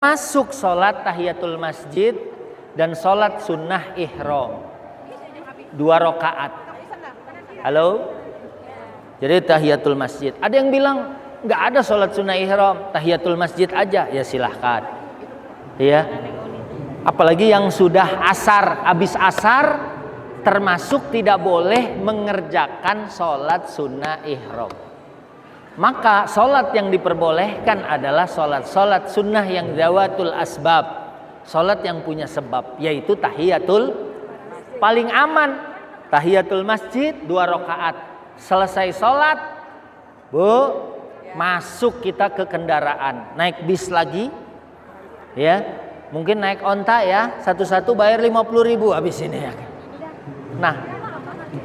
Masuk sholat tahiyatul masjid dan sholat sunnah ihram 2 rakaat. Halo? Jadi tahiyatul masjid. Ada yang bilang nggak ada sholat sunnah ihram, tahiyatul masjid aja. Ya silahkan. Ya. Apalagi yang sudah asar, habis asar, termasuk tidak boleh mengerjakan sholat sunnah ihram. Maka sholat yang diperbolehkan adalah sholat sunnah yang zawatul asbab, sholat yang punya sebab, yaitu tahiyatul, paling aman tahiyatul masjid 2 rakaat. Selesai sholat, masuk kita ke kendaraan, naik bis lagi, ya mungkin naik onta ya, satu-satu bayar 50.000 habis ini ya. Nah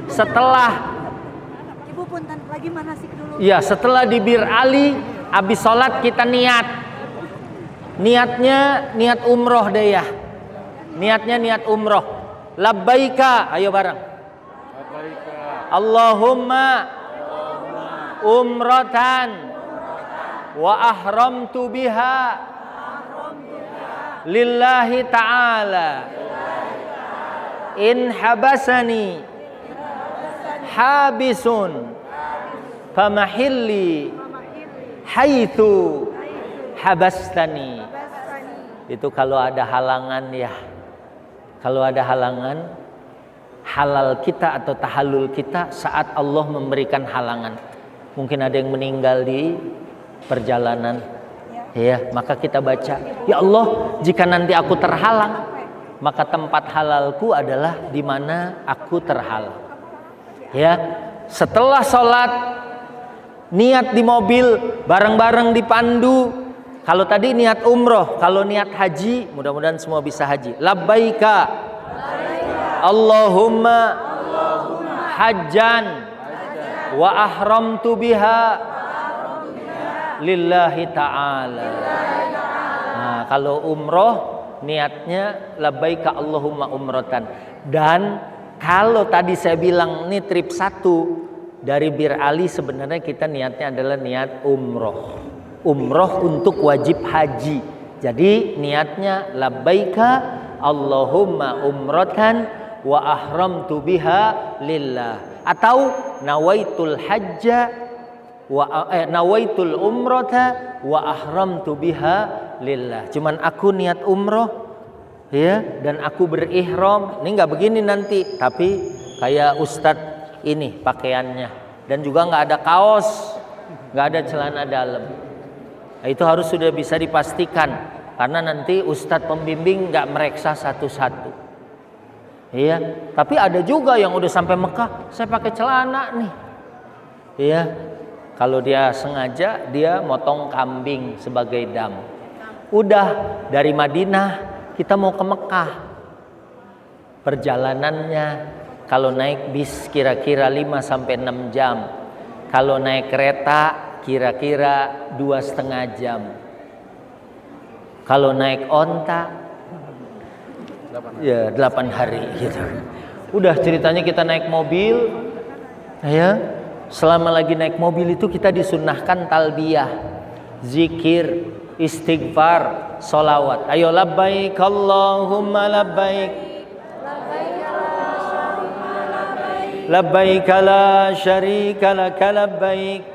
setelah lagi manasik dulu. Ya, setelah di Bir Ali, habis sholat kita niatnya niat umroh deh ya. Niatnya niat umroh. Labbaika, ayo bareng. Labbaika. Allahumma umratan wa ahramtu biha lillahi ta'ala in habasani habisun famahilli haitsu habastani. Itu kalau ada halangan ya. Kalau ada halangan, halal kita atau tahallul kita saat Allah memberikan halangan. Mungkin ada yang meninggal di perjalanan. Ya, maka kita baca, ya Allah, jika nanti aku terhalang, maka tempat halalku adalah di mana aku terhalang. Ya, setelah sholat niat di mobil, bareng-bareng dipandu. Kalau tadi niat umroh, kalau niat haji, mudah-mudahan semua bisa haji. Labbaika Allahumma hajjan wa ahramtu biha lillahi ta'ala. Nah, kalau umroh niatnya labbaika Allahumma umratan. Dan kalau tadi saya bilang ini trip 1 dari Bir Ali, sebenarnya kita niatnya adalah niat umroh. Umroh untuk wajib haji. Jadi niatnya labbaika Allahumma umratan wa ahramtu biha lillah. Atau nawaitul hajja nawaitul umrata wa ahramtu biha lillah. Cuman aku niat umroh ya, dan aku berihram. Ini nggak begini nanti, tapi kayak ustadz ini pakaiannya, dan juga nggak ada kaos, nggak ada celana dalam. Nah, itu harus sudah bisa dipastikan, karena nanti ustadz pembimbing nggak mereksa satu-satu. Iya, tapi ada juga yang udah sampai Mekah, saya pakai celana nih. Iya, kalau dia sengaja dia motong kambing sebagai dam. Udah dari Madinah kita mau ke Mekah, perjalanannya kalau naik bis kira-kira 5-6 jam. Kalau naik kereta kira-kira 2,5 jam. Kalau naik onta 8 hari gitu. Udah ceritanya kita naik mobil ya. Selama lagi naik mobil itu kita disunnahkan talbiyah, zikir, istighfar, sholawat. Ayo labbaik Allahumma labbaik labbaik la syarika laka labbaik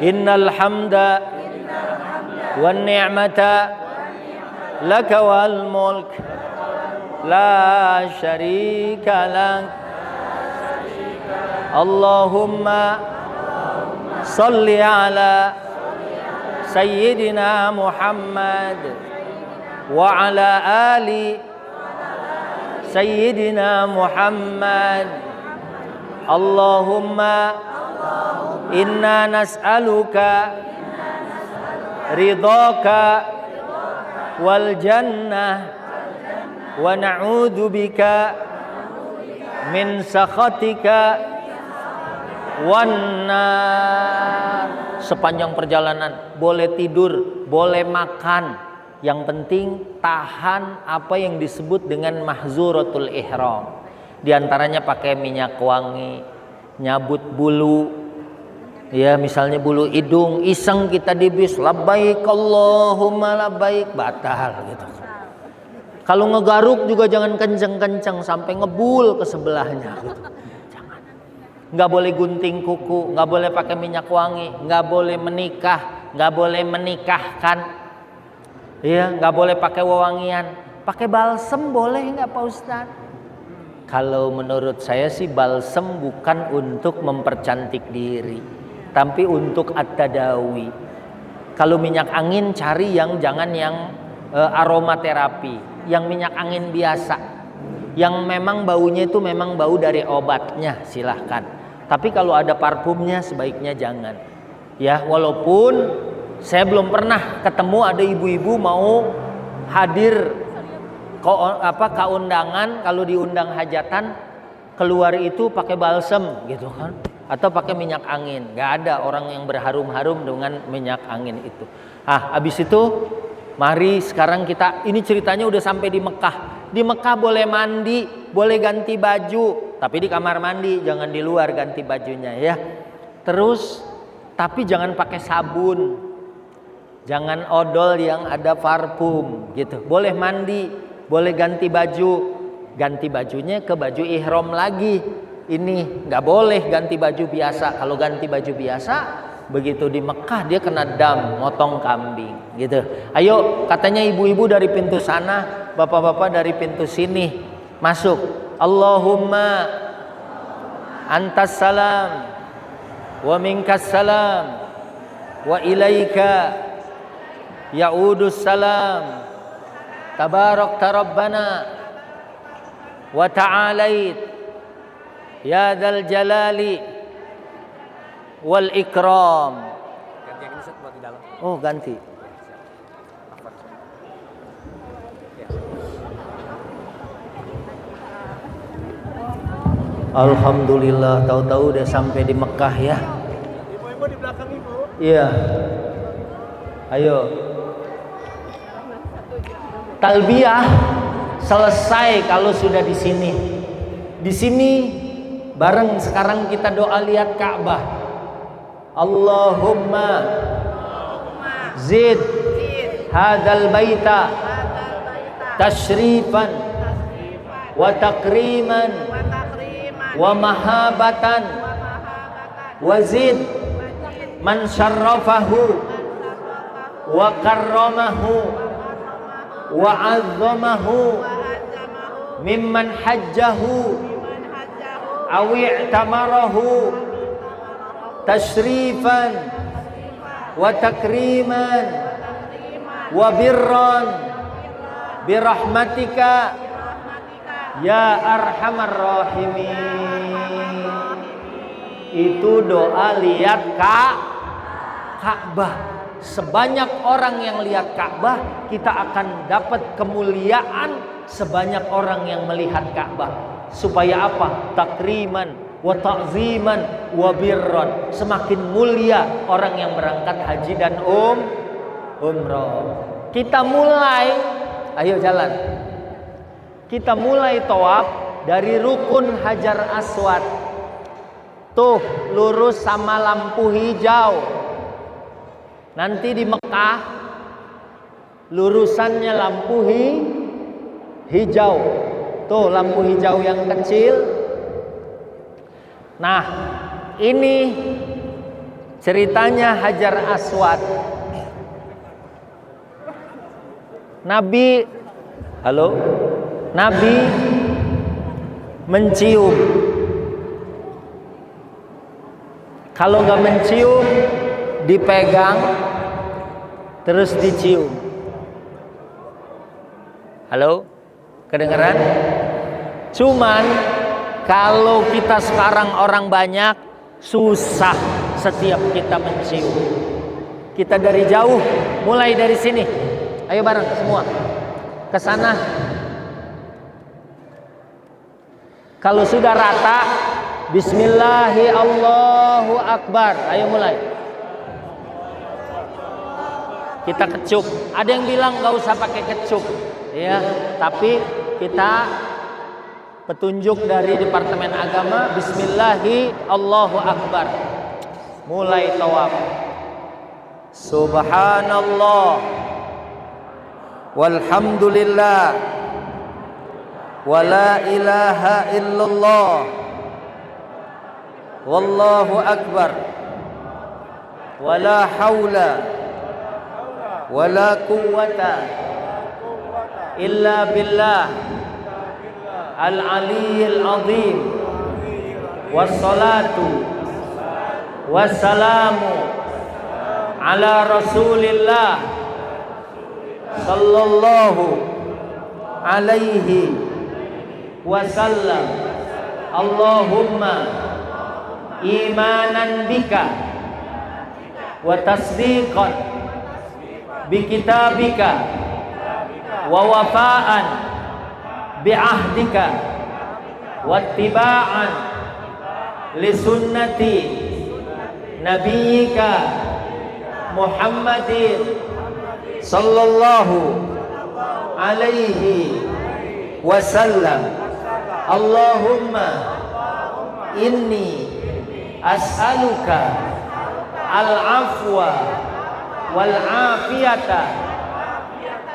innal hamda wan ni'mata laka wal mulk la syarika lak. Allahumma salli ala sayyidina Muhammad wa ala ali Sayyidina Muhammad. Allahumma inna nas'aluka ridhaka wal jannah wa na'udzu bika min sakhatika wan nar. Sepanjang perjalanan boleh tidur, boleh makan. Yang penting tahan apa yang disebut dengan mahzuratul ihram. Di antaranya pakai minyak wangi, nyabut bulu, Ya misalnya bulu hidung, iseng kita di bis, labbaik Allahumma labbaik, batal gitu. Kalau ngegaruk juga jangan kenceng-kenceng sampai ngebul ke sebelahnya gitu. Jangan. Nggak boleh gunting kuku, nggak boleh pakai minyak wangi, nggak boleh menikah, nggak boleh menikahkan. Ya, nggak boleh pakai wewangian. Pakai balsem boleh nggak Pak Ustadz? Kalau menurut saya sih balsem bukan untuk mempercantik diri, tapi untuk at-tadawi. Kalau minyak angin cari yang jangan yang aromaterapi, yang minyak angin biasa, yang memang baunya itu memang bau dari obatnya, silahkan. Tapi kalau ada parfumnya sebaiknya jangan. Ya, walaupun saya belum pernah ketemu ada ibu-ibu mau hadir ke undangan, kalau diundang hajatan keluar itu pakai balsem gitu kan, atau pakai minyak angin. Gak ada orang yang berharum-harum dengan minyak angin itu. Habis itu mari sekarang kita, ini ceritanya udah sampai di Mekah. Di Mekah boleh mandi, boleh ganti baju, tapi di kamar mandi, jangan di luar ganti bajunya ya. Terus tapi jangan pakai sabun, jangan odol yang ada parfum gitu. Boleh mandi, boleh ganti baju, ganti bajunya ke baju ihram lagi. Ini nggak boleh ganti baju biasa. Kalau ganti baju biasa, begitu di Mekah dia kena dam, motong kambing gitu. Ayo, katanya ibu-ibu dari pintu sana, bapak-bapak dari pintu sini masuk. Allahumma antas salam wa minkas salam wa ilaika ya'udus salam tabarak tarabbana wa ta'alait ya dzal jalali wal ikram. Ganti yang ini set buat di dalam. Oh, ganti. Alhamdulillah, tahu-tahu udah sampai di Mekah ya. Ibu-ibu di belakang ibu. Iya. Ayo. Talbiyah selesai kalau sudah di sini. Di sini bareng sekarang kita doa lihat Ka'bah. Allahumma zid hadzal baita tashrifan wa takriman wa mahabatan wa zid man syarrafahu wa karramahu wa azzamahu mimman hajjahu aw i'tamarahu tashrifan wa takriman wa birran birahmatika ya arhamar rahimin. Itu doa lihat Ka'bah. Sebanyak orang yang lihat Ka'bah, kita akan dapat kemuliaan sebanyak orang yang melihat Ka'bah. Supaya apa? Takriman wa ta'ziman wa birran. Semakin mulia orang yang berangkat haji dan umrah. Kita mulai, ayo jalan. Kita mulai tawaf dari rukun Hajar Aswad. Tuh, lurus sama lampu hijau. Nanti di Mekah lurusannya lampu hijau. Tuh, lampu hijau yang kecil. Nah, ini ceritanya Hajar Aswad. Nabi mencium. Kalau nggak mencium, dipegang, terus dicium. Halo, kedengeran? Cuman kalau kita sekarang orang banyak, susah setiap kita mencium. Kita dari jauh, mulai dari sini. Ayo bareng semua ke sana. Kalau sudah rata, bismillahi Allahu Akbar. Ayo mulai. Kita kecup. Ada yang bilang nggak usah pakai kecup, ya. Tapi kita petunjuk dari Departemen Agama, bismillahi Allahu Akbar. mulai tawaf. Subhanallah walhamdulillah wala ilaha illallah wallahu akbar wala haula wala quwwata illa billah al-aliyyil azim. Wassalatu wassalamu ala rasulillah sallallahu alaihi wasallam. Allahumma imanan bika wa tasdiqan bi kitabika wa wafa'an bi ahdika wa ittiba'an li sunnati nabiyyika Muhammadin sallallahu alaihi wasallam. Allahumma inni as'aluka al-afwa wal afiyata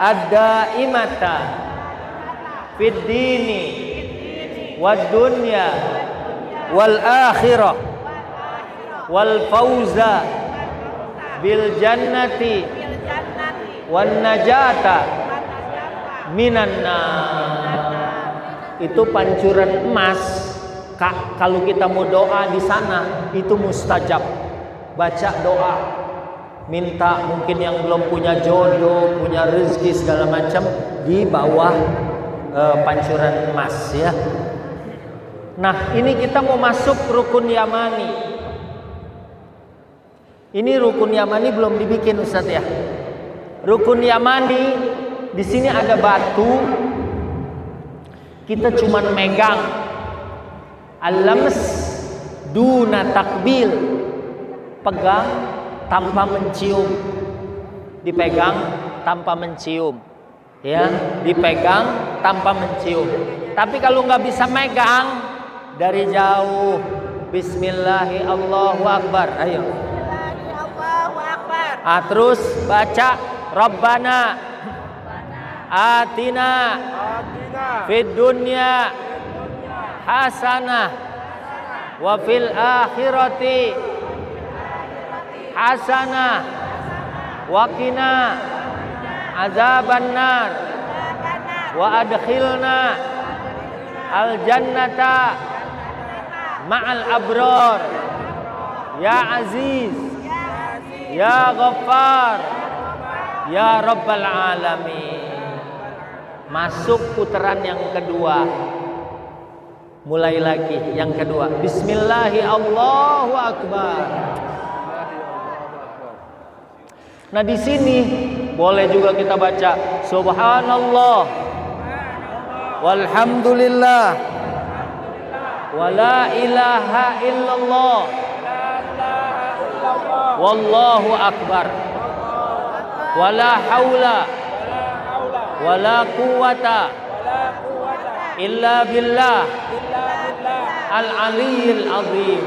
ad-daimata fid dini wad dunya wal akhirah wal fauza bil jannati wan najata minan nar. Itu pancuran emas. Kak, kalau kita mau doa di sana itu mustajab. Baca doa, minta mungkin yang belum punya jodoh, punya rezeki segala macam di bawah pancuran emas ya. Nah, ini kita mau masuk rukun Yamani. Ini rukun Yamani belum dibikin Ustaz ya. Rukun Yamani di sini ada batu. Kita cuman megang. Al-lams duna takbil. Pegang tanpa mencium. Dipegang tanpa mencium. Ya, dipegang tanpa mencium. Tapi kalau nggak bisa megang dari jauh, Bismillahi Allahu Akbar. Ayo. Allahu Akbar. Terus baca Rabbana Atina fid dunya hasanah wa fil akhirati hasanah wa qina azabannar wa adkhilna al jannata ma'al abrar ya aziz ya ghaffar ya rabbal alamin. Masuk putaran yang kedua. Mulai lagi yang kedua. Bismillahi Allahu Akbar. Nah, di sini boleh juga kita baca Subhanallah walhamdulillah wala ilaha illallah wallahu akbar wala haula wala quwwata illa billah al-aliyyil azim.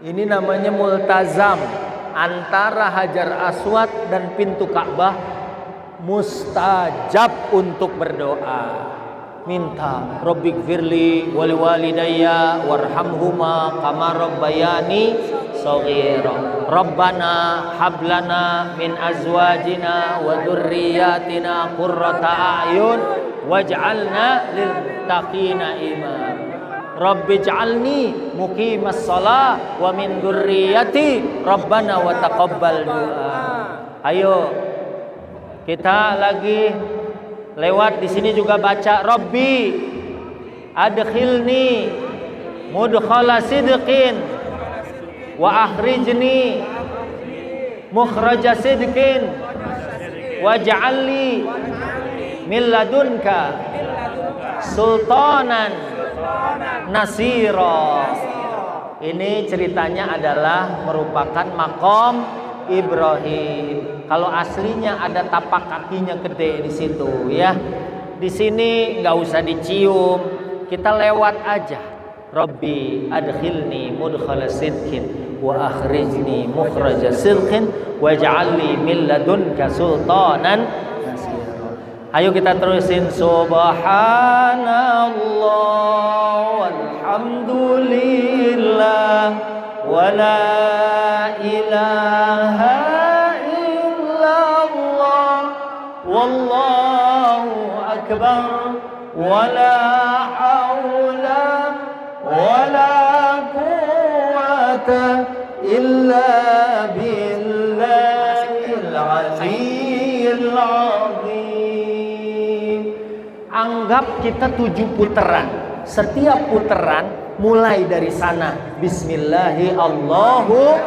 Ini namanya multazam antara Hajar Aswad dan pintu Ka'bah, mustajab untuk berdoa. Minta Rabbighfirli wali walidayya warhamhuma kama rabbayani shaghira. Rabbana hablana min azwajina wa dzurriyyatina qurrata a'yun waj'alna lil muttaqina imam. Rabbi'j'alni muqimas shalah wa min dzurriyyati rabbana wa taqabbal du'a. Ayo kita lagi lewat di sini juga baca Rabbi adkhilni mudkhala sidqin wa akhrijni mukhraja sidqin waj'alni min ladunka sultanan nasira. Ini ceritanya adalah merupakan makom Ibrahim. Kalau aslinya ada tapak kakinya gede di situ ya. Di sini nggak usah dicium, kita lewat aja. Rabbi adkhilni mudkhala sidqin wa akhrijni mukhraja sidqin waj'al li min ladunka sultanan nasira. Ayo kita terusin subhanallah walhamdulillah wa la ilaha illallah wallahu akbar wa la haula wala quwwata illa billahil aliyyil azim. Anggap kita 7 putaran. Setiap putaran mulai dari sana. Bismillahi Allahu.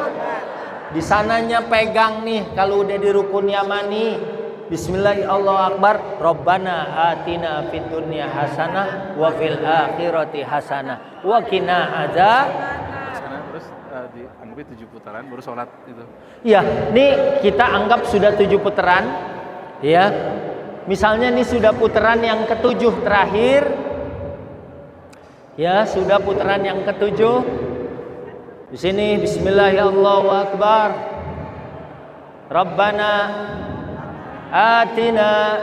Di sananya pegang nih kalau udah di rukun yamani. Bismillahi Allahu Akbar. Rabbana atina fid dunya hasanah wa fil akhirati hasanah wa qina adzab. Terus dianggap 7 putaran baru sholat itu. Ya, nih kita anggap sudah 7 putaran. Ya, misalnya nih sudah putaran yang ke-7 terakhir. Ya, sudah putaran yang ke-7. Di sini Bismillahi Allahu Akbar. Rabbana atina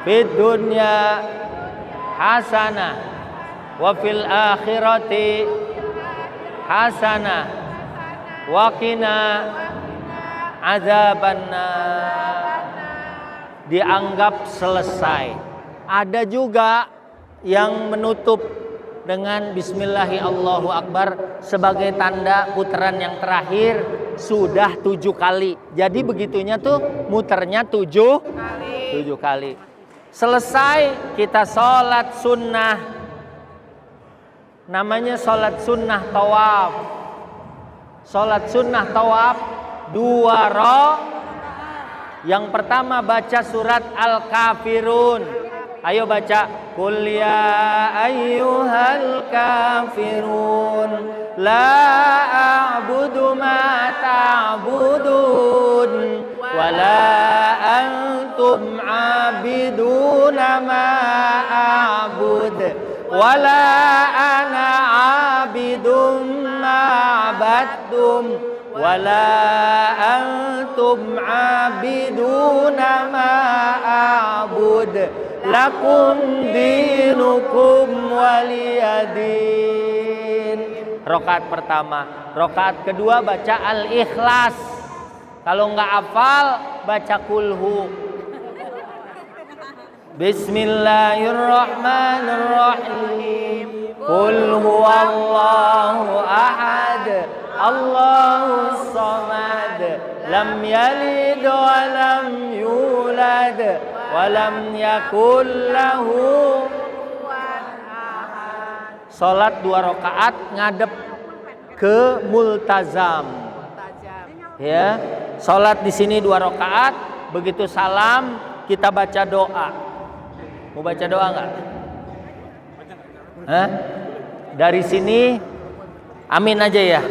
fid dunya hasanah wa fil akhirati hasanah wa qina adzabannar. Dianggap selesai. Ada juga yang menutup dengan Bismillahi Allahu Akbar sebagai tanda putaran yang terakhir sudah 7 kali. Jadi begitunya tuh muternya 7 kali. Selesai kita sholat sunnah. Namanya sholat sunnah tawaf. Sholat sunnah tawaf 2 Yang pertama baca surat Al-Kafirun. Ayo baca. Qul ya ayyuhal kafirun la a'budu ma ta'budun wa la antum 'abiduna ma a'bud wa la ana 'abidum ma 'abadtum wa la antum 'abiduna ma a'bud lakum dinukum waliyadin. Rakaat pertama. Rakaat kedua baca Al-Ikhlas. Kalau nggak hafal baca kulhu. Bismillahirrahmanirrahim. Qul huwallahu ahad, Allahus samad, lam yalid wa lam yulad wa lam yakul lahu. Salat 2 rakaat ngadep ke multazam. Ya, salat di sini 2 rakaat, begitu salam kita baca doa. Mau baca doa enggak? Hah? Dari sini amin aja ya.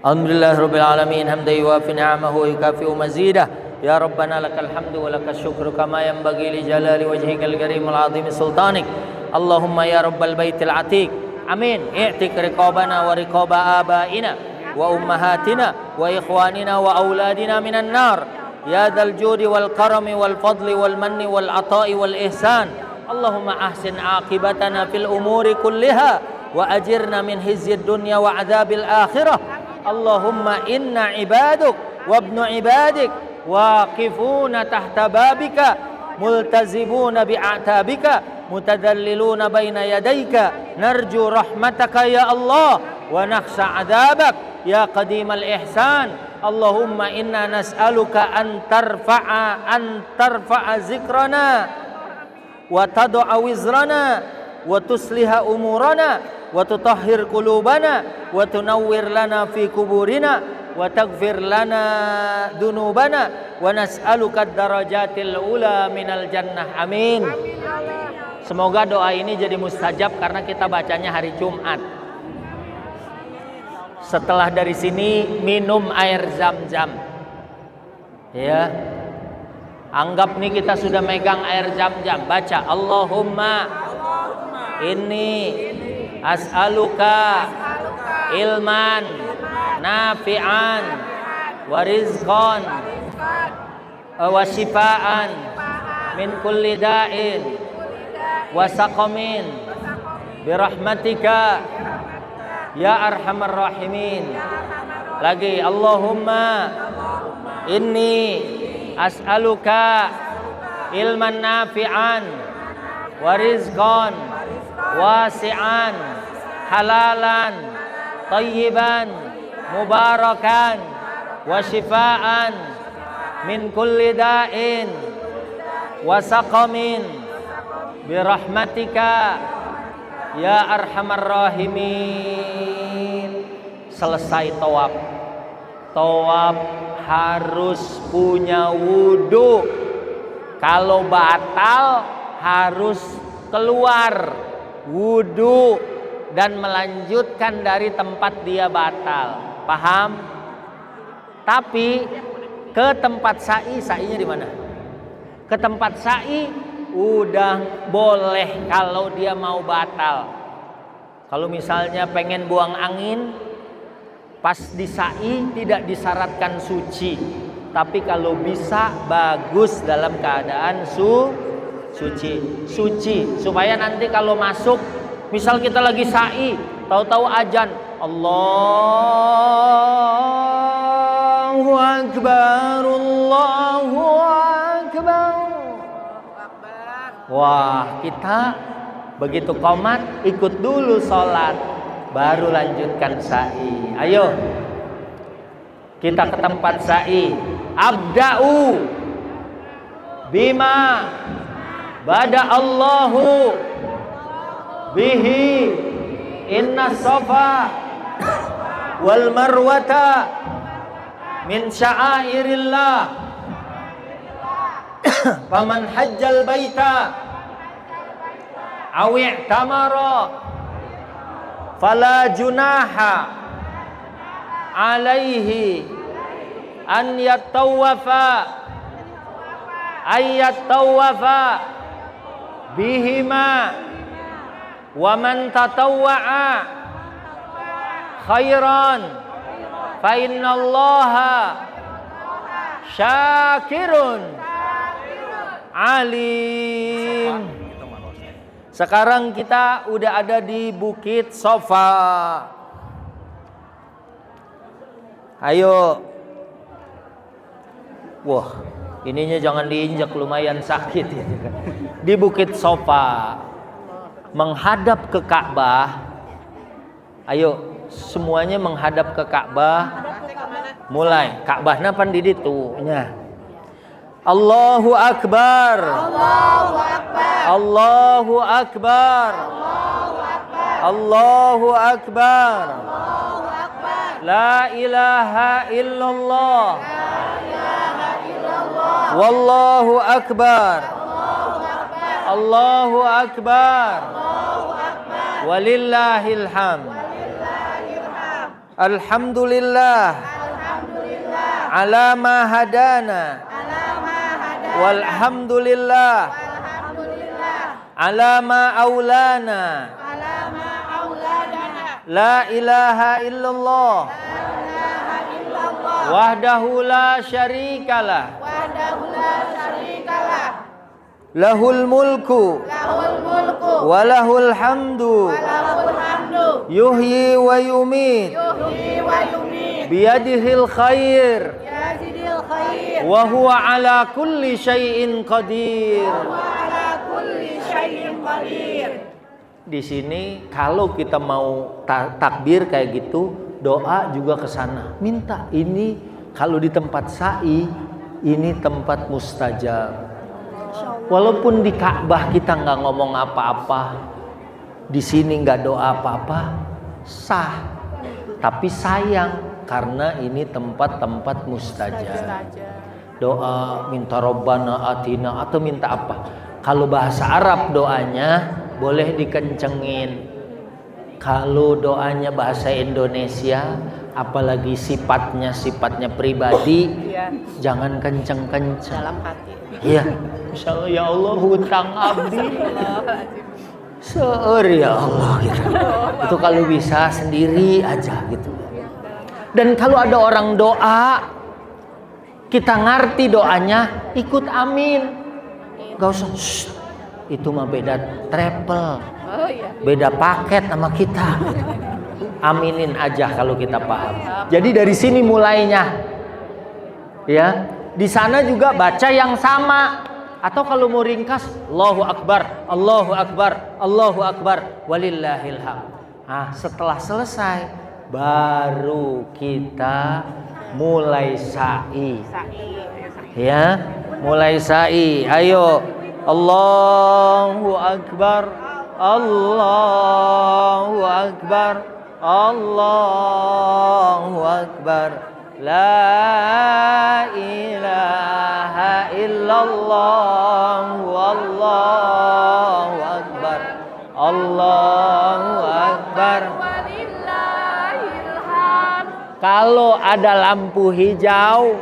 Alhamdulillahirabbil alamin hamdan yuwafi ni'amahu wa yukafi'u mazidah. Ya Rabbana lakal hamdu wa lakal syukru kama yanbaghi li jalali wajhikal karimil azim sultanik. Allahumma ya rabbal baitil atiq. Amin. I'tik riqabana wa riqaba abaina wa ummahatina wa ikhwanina wa auladina minan nar. Ya dzal judi wal karami wal fadli wal manni wal ata'i wal ihsan. Allahumma ahsin aqibatana fil umuri kulliha wa ajirna min hizyid dunya wa adzabil akhirah. Allahumma inna ibaduk wa ibnu ibadik waqifuna tahta babika multazibuna bi'atabika mutadalliluna baina yadayka narju rahmataka ya Allah wa nakhsha adabak ya qadimal ihsan. Allahumma inna nas'aluka an tarfa'a zikrana wa tad'a wizrana wa tusliha umurana wa tutahhir qulubana wa tunawwir lana fi kuburina wa taghfir lana dunubana wa nas'aluka darajatil ula minal jannah. Amin. Semoga doa ini jadi mustajab karena kita bacanya hari Jumat. Setelah dari sini minum air zam-zam. Ya. Anggap nih kita sudah megang air zam-zam. Baca Allahumma Inni as'aluka ilman nafi'an wa rizqan wa shifaan min kulli da'in wa saqamin birahmatika ya arhamar rahimin. Lagi, Allahumma inni as'aluka ilman nafi'an wa rizqan wasi'an halalan tayyiban mubarakan wa shifaan min kulli da'in wa saqamin birahmatika ya arhamar rahimin. Selesai tawaf. Tawaf harus punya wudu. Kalau batal harus keluar wudu dan melanjutkan dari tempat dia batal. Paham? Tapi ke tempat sa'inya di mana? Ke tempat sa'i udah boleh kalau dia mau batal. Kalau misalnya pengen buang angin, pas di sa'i tidak disyaratkan suci. Tapi kalau bisa bagus dalam keadaan suci. Supaya nanti kalau masuk, misal kita lagi sa'i, tahu-tahu ajan, Allahu Akbar, Allahu Akbar. Wah, kita begitu qomat ikut dulu sholat, baru lanjutkan sa'i. Ayo kita ke tempat sa'i. Abda'u bima bada Allahu bihi inna safa wal marwata min sya'airillah faman hajjal baita aw i'tamara fala junaha alaihi an yattawafa bihima wa man tatawwa'a khairan fa innallaha syakirun alim. Sekarang kita udah ada di Bukit Sofa. Ayo. Wah, ininya jangan diinjak, lumayan sakit ya. Di Bukit Sofa, menghadap ke Ka'bah. Ayo, semuanya menghadap ke Ka'bah. Mulai, Ka'bahna pan di ditu nya. Allahu Akbar. Allahu Akbar. Allahu Akbar. Allahu Akbar. Allahu Akbar. La ilaha illallah. Wallahu Akbar. Allahu Akbar. Walillahil hamd. Alhamdulillah. Ala ma hadana. Walhamdulillah. Ala ma aulana. La ilaha illallah. Wahdahu la syarikalah. Lahul mulku wa lahul hamdu yuhyi wa yumit biyadihil khair wa huwa ala kulli syai'in qadir. Di sini kalau kita mau takbir kayak gitu, doa juga ke sana. Minta ini kalau di tempat sa'i, ini tempat mustajab. Walaupun di Ka'bah kita nggak ngomong apa-apa, di sini nggak doa apa-apa, sah. Tapi sayang karena ini tempat-tempat mustajab. Doa minta Robbana atina atau minta apa? Kalau bahasa Arab doanya boleh dikencengin. Kalau doanya bahasa Indonesia, apalagi sifatnya pribadi, jangan kenceng-kenceng. Dalam hati. Iya. Insyaallah ya Allah hutang abdi. Seur ya Allah gitu. Itu kalau bisa sendiri aja gitu. Dan kalau ada orang doa, kita ngerti doanya, ikut amin. Gak usah, itu mah beda travel, beda paket sama kita. Aminin aja kalau kita paham. Jadi dari sini mulainya, ya. Di sana juga baca yang sama. Atau kalau mau ringkas, Allahu Akbar, Allahu Akbar, Allahu Akbar, walillahil hamd. Nah, setelah selesai, baru kita mulai sa'i. Ya, mulai sa'i. Ayo, Allahu Akbar, Allahu Akbar, Allahu Akbar. La ilaha illallah wallahu akbar. Allahu akbar. Kalau ada lampu hijau,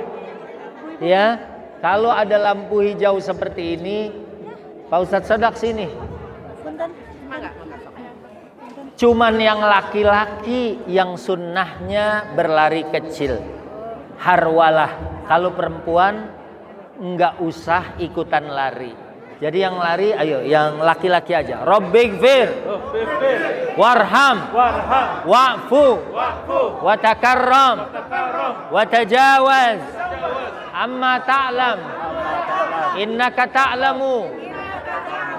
ya, kalau ada lampu hijau seperti ini, Pak Ustadz Sadak sini. Cuman yang laki-laki yang sunnahnya berlari kecil. Harwalah. Kalau perempuan enggak usah ikutan lari. Jadi yang lari, ayo yang laki-laki aja. Rabbighfir, warham, wa'fu, watakarram, watajawaz, amma ta'lam, innaka ta'lamu,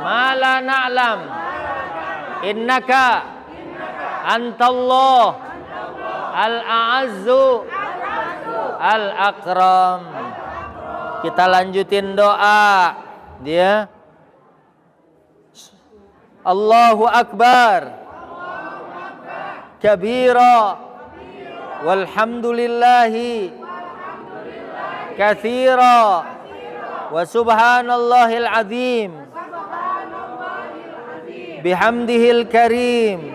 ma la na'lam, innaka antallah al-a'azzu al-akram. Kita lanjutin doa. Dia Allahu Akbar kabira walhamdulillahi katsira wa subhanallahil azim bihamdihil karim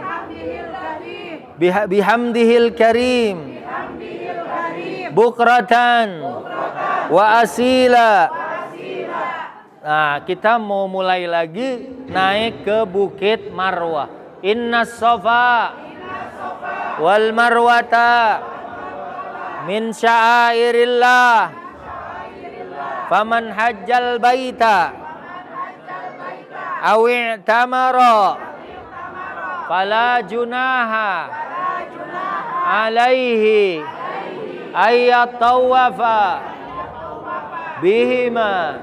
bihamdihil karim bukratan wa asila. Nah, kita mau mulai lagi naik ke Bukit Marwah. Innas Safa wal Marwata min sya'airillah faman hajjal baita aw i'tamara fala junaha alaihi ayyatawafa bihima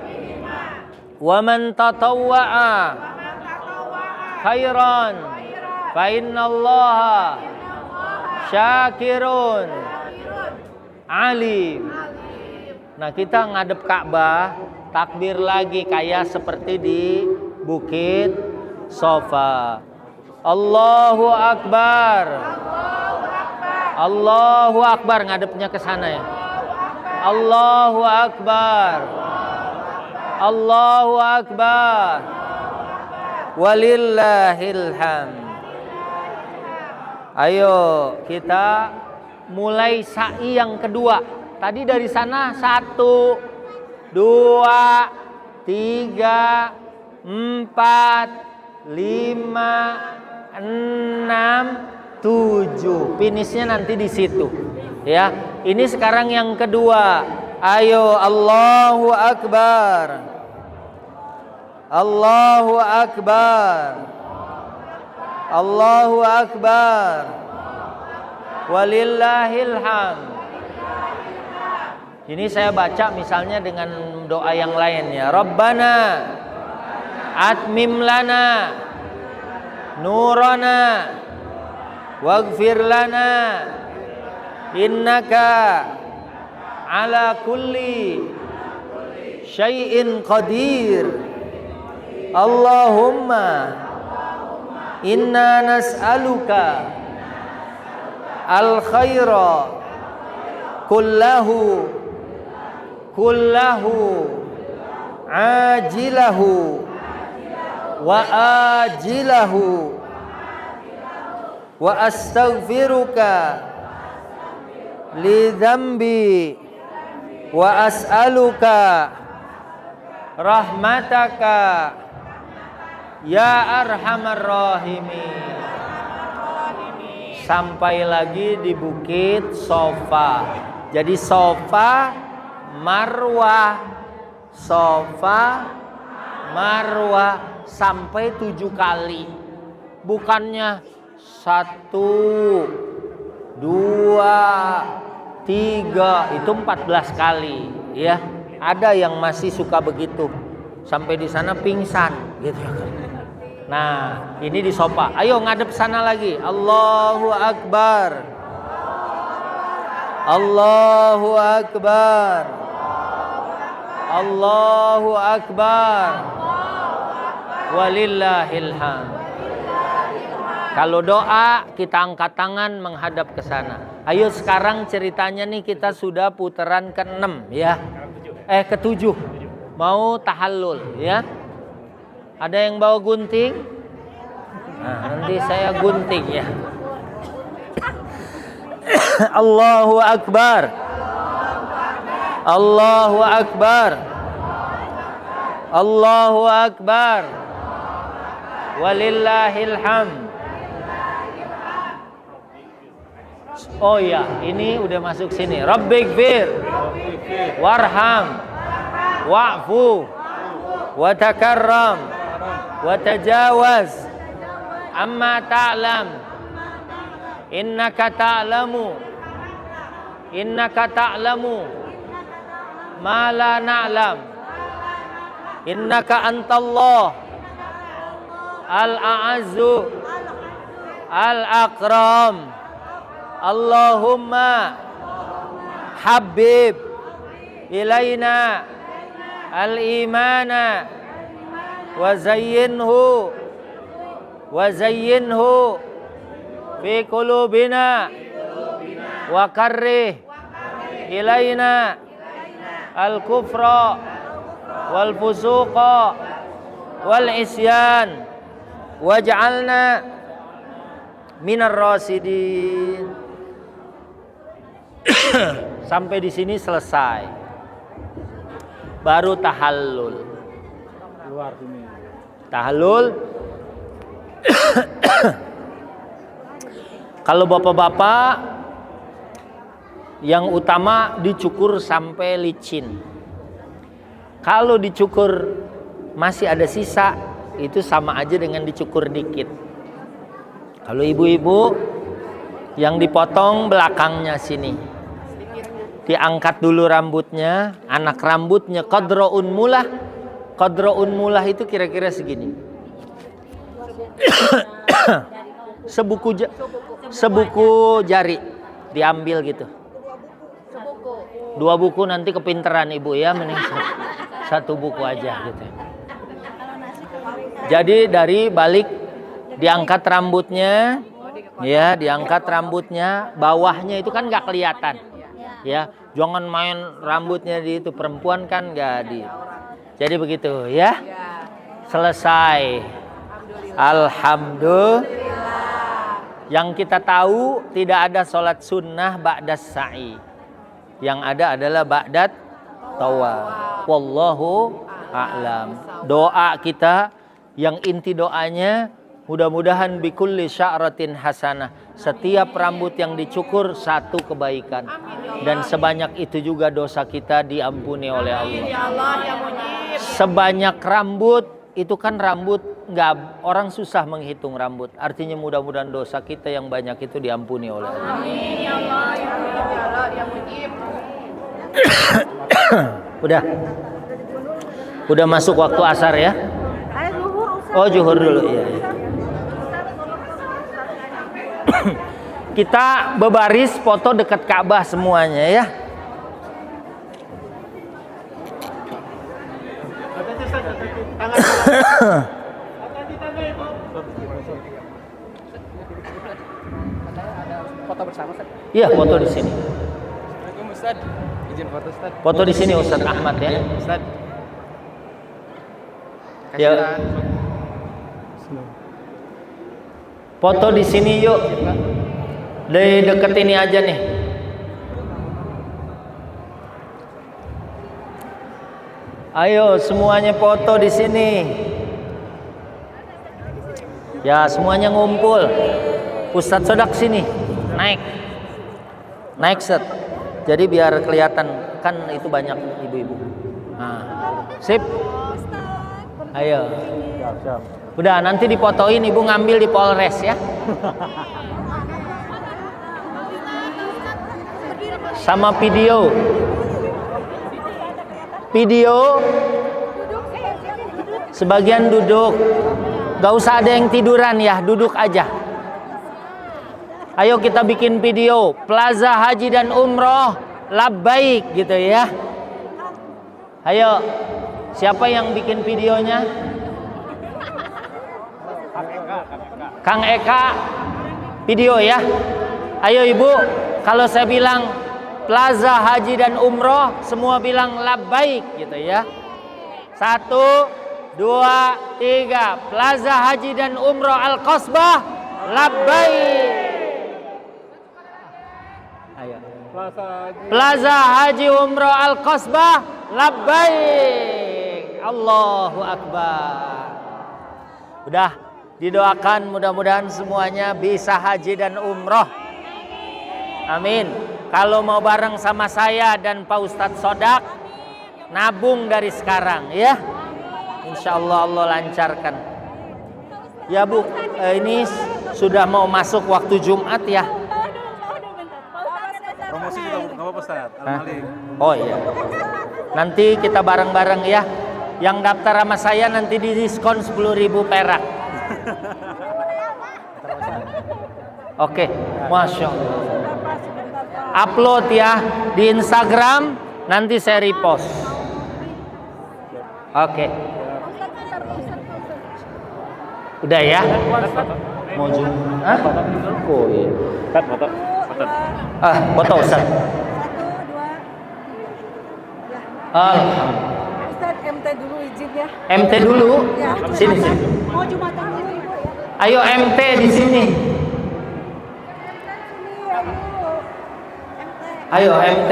wa man tatawwa'a khairan fa innallaha syakirun alim. Nah, kita ngadep Ka'bah, takbir lagi kayak seperti di Bukit Safa. Allahu Akbar. Allahu Akbar, ngadepnya ke sana ya. Allahu Akbar. Allahu Akbar. Walillahil hamd. Ayo kita mulai sa'i yang kedua. Tadi dari sana 1, 2, 3, 4, 5, 6, 7. Finishnya nanti di situ. Ya, ini sekarang yang kedua. Ayo Allahu Akbar. Allahu Akbar. Allahu Akbar. Walillahil hamd. Ini saya baca misalnya dengan doa yang lain ya. Rabbana atmim lana nurana waghfir lana innaka ala kulli syai'in qadir. Allahumma inna nas'aluka al khaira kullahu ajilahu wa ajilahu wa astaghfiruka li dhanbi wa as'aluka rahmataka Ya Arhamar Rahimin. Sampai lagi di Bukit Sofa. Jadi Sofa, Marwah, Sofa, Marwah sampai 7 kali. Bukannya 1, 2, 3, itu 14 kali, ya. Ada yang masih suka begitu. Sampai di sana pingsan, gitu ya. Nah, ini di Sofa. Ayo ngadep sana lagi. Allahu Akbar. Allahu Akbar. Allahu Akbar. Walillahil hamd. Kalau doa kita angkat tangan menghadap ke sana. Ayo sekarang ceritanya nih kita sudah putaran ke-6 ya. Ke-7. Mau tahallul ya. Ada yang bawa gunting? Nah, nanti saya gunting ya. Allahu Akbar. Allahu Akbar. Allahu Akbar. Walillahil hamd. Oh ya, ini udah masuk sini. Rabbighfir warham wa'fu wa takarram wa tajawaz amma ta'lam innaka ta'lamu ma la na'lam innaka antallah al-a'azzu al-akram Allahumma habib ilaina al-imana wa zayyinhu fi qulubina wa karrih ilaina al-kufra wal fusuqa wal isyan waj'alna minar rasidin. Sampai di sini selesai. Baru tahallul. Luar sini. Tahallul. Kalau bapak-bapak yang utama dicukur sampai licin. Kalau dicukur masih ada sisa, itu sama aja dengan dicukur dikit. Kalau ibu-ibu yang dipotong belakangnya sini, diangkat dulu rambutnya, anak rambutnya qadra'un mulah. Qadra'un mulah itu kira-kira segini. Sebuku jari diambil gitu. 2 buku nanti kepinteran ibu ya, mending 1 buku aja gitu. Jadi dari balik diangkat rambutnya, ya diangkat rambutnya, bawahnya itu kan nggak kelihatan, ya jangan main rambutnya di itu, perempuan kan nggak di. Jadi begitu ya, selesai. Alhamdulillah. Yang kita tahu tidak ada sholat sunnah ba'das sa'i, yang ada adalah ba'dat tawaf. Wallahu a'lam. Doa kita yang inti doanya, mudah-mudahan bikulli sya'ratin hasanah. Setiap rambut yang dicukur 1 kebaikan. Dan sebanyak itu juga dosa kita diampuni oleh Allah. Sebanyak rambut, itu kan rambut, nggak, orang susah menghitung rambut. Artinya mudah-mudahan dosa kita yang banyak itu diampuni oleh Allah. Amin ya Allah, ya Allah, ya mujib. Udah masuk waktu asar ya? Oh, zuhur dulu. Iya. Kita berbaris foto dekat Ka'bah semuanya ya. Foto bersama, Ustaz. Iya, foto di sini. Assalamualaikum, Ustaz. Izin foto, Ustaz. Foto di sini Ustaz Ahmad ya. Ustaz. Ya. Foto di sini yuk. Di deket ini aja nih. Ayo semuanya foto di sini. Ya, semuanya ngumpul. Ustadz Sodak sini. Naik. Naik set. Jadi biar kelihatan, kan itu banyak ibu-ibu. Nah, sip. Ayo. Udah, nanti dipotoin, ibu ngambil di Polres ya. Sama video. Video. Sebagian duduk. Gak usah ada yang tiduran ya, duduk aja. Ayo kita bikin video Plaza Haji dan Umroh labbaik gitu ya. Ayo, siapa yang bikin videonya? Kang Eka video ya. Ayo ibu, kalau saya bilang Plaza Haji dan Umroh, semua bilang labbaik gitu ya. 1, 2, 3. Plaza Haji dan Umroh Al-Qasbah labbaik. Ayo. Plaza Haji Umroh Al-Qasbah labbaik. Allahu Akbar. Udah didoakan, mudah-mudahan semuanya bisa haji dan umroh. Amin. Kalau mau bareng sama saya dan Pak Ustadz Sodak, nabung dari sekarang ya. Insya Allah Allah lancarkan. Ya Bu, ini sudah mau masuk waktu Jumat ya. Promosi juga nggak apa-apa Ustaz. Al-Malik. Oh iya. Nanti kita bareng-bareng ya. Yang daftar sama saya nanti didiskon 10.000 perak. Oke, Masya Allah. Upload ya di Instagram, nanti saya repost. Oke. Udah ya? Mau zoom? Hah? Oh iya. Foto. Foto Ustaz. Alhamdulillah. Ustaz, MT dulu izin ya. MT dulu. Ya. Sini. Mau Jumatan dulu Ibu ya. Ayo MT di sini. Ayo MT.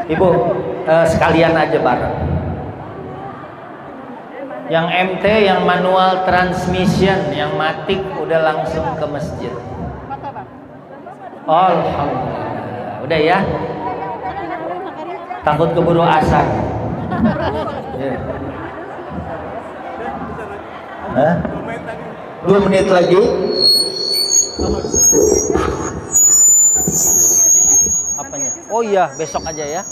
Ibu, sekalian aja bareng. Yang MT, yang manual transmission, yang matik udah langsung ke masjid. Alhamdulillah. Udah ya? Takut keburu asar. Yeah. Hah? 2 menit lagi. Apanya? Oh iya, besok aja ya.